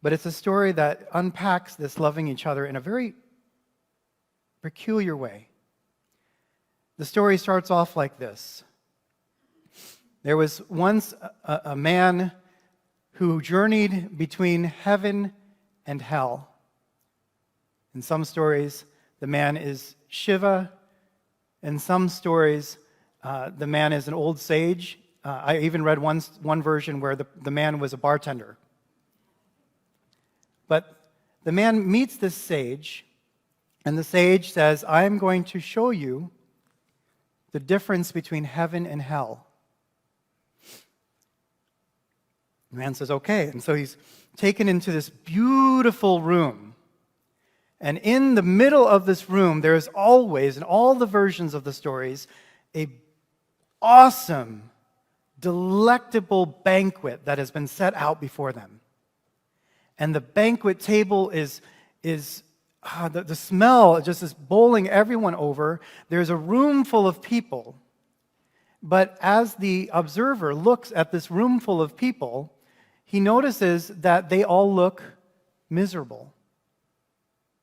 But it's a story that unpacks this loving each other in a very peculiar way. The story starts off like this. There was once a man who journeyed between heaven and hell. In some stories, the man is Shiva. In some stories, the man is an old sage. I even read one version where the man was a bartender. But the man meets this sage, and the sage says, I'm going to show you the difference between heaven and hell. The man says, okay. And so he's taken into this beautiful room. And in the middle of this room, there is always, in all the versions of the stories, a awesome, delectable banquet that has been set out before them. And the banquet table is the smell just is bowling everyone over. There's a room full of people. But as the observer looks at this room full of people, he notices that they all look miserable,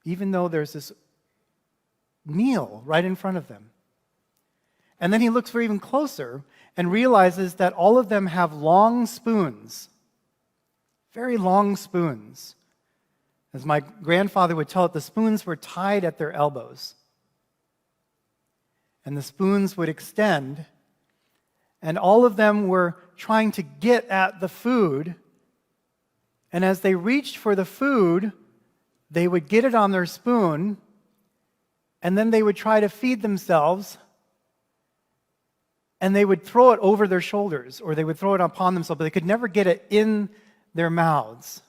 even though there's this meal right in front of them. And then he looks for even closer and realizes that all of them have long spoons, very long spoons. As my grandfather would tell it, the spoons were tied at their elbows. And the spoons would extend, and all of them were trying to get at the food. And as they reached for the food, they would get it on their spoon, and then they would try to feed themselves, and they would throw it over their shoulders, or they would throw it upon themselves, but they could never get it in their mouths.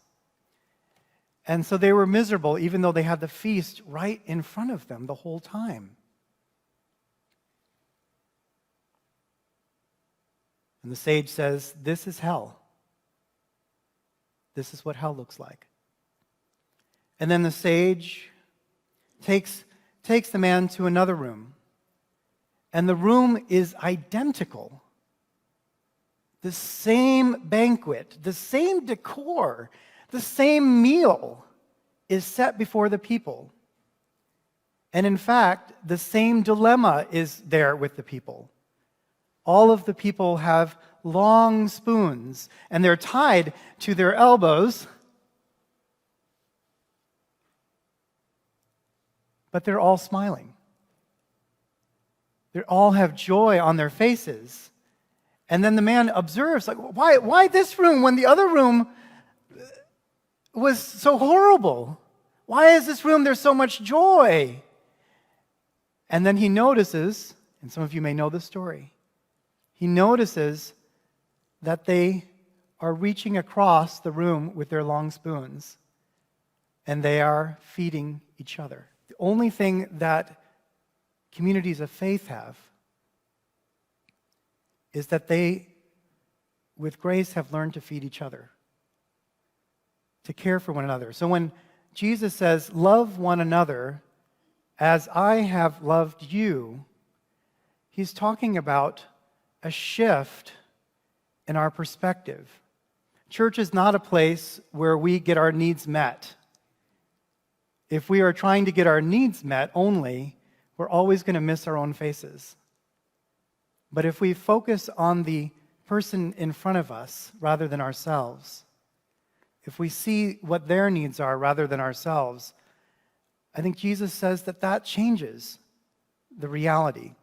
And so they were miserable, even though they had the feast right in front of them the whole time. And the sage says, this is hell. This is what hell looks like. And then the sage takes the man to another room. And the room is identical. The same banquet, the same decor, the same meal is set before the people. And in fact, the same dilemma is there with the people. All of the people have long spoons, and they're tied to their elbows, but they're all smiling. They all have joy on their faces. And then the man observes, like, why this room when the other room was so horrible? Why is this room there's so much joy? And then he notices, and some of you may know the story, he notices that they are reaching across the room with their long spoons, and they are feeding each other. The only thing that communities of faith have is that they, with grace, have learned to feed each other, to care for one another. So when Jesus says, love one another as I have loved you, he's talking about a shift in our perspective. Church is not a place where we get our needs met. If we are trying to get our needs met only, we're always going to miss our own faces. But if we focus on the person in front of us rather than ourselves, if we see what their needs are rather than ourselves, I think Jesus says that changes the reality.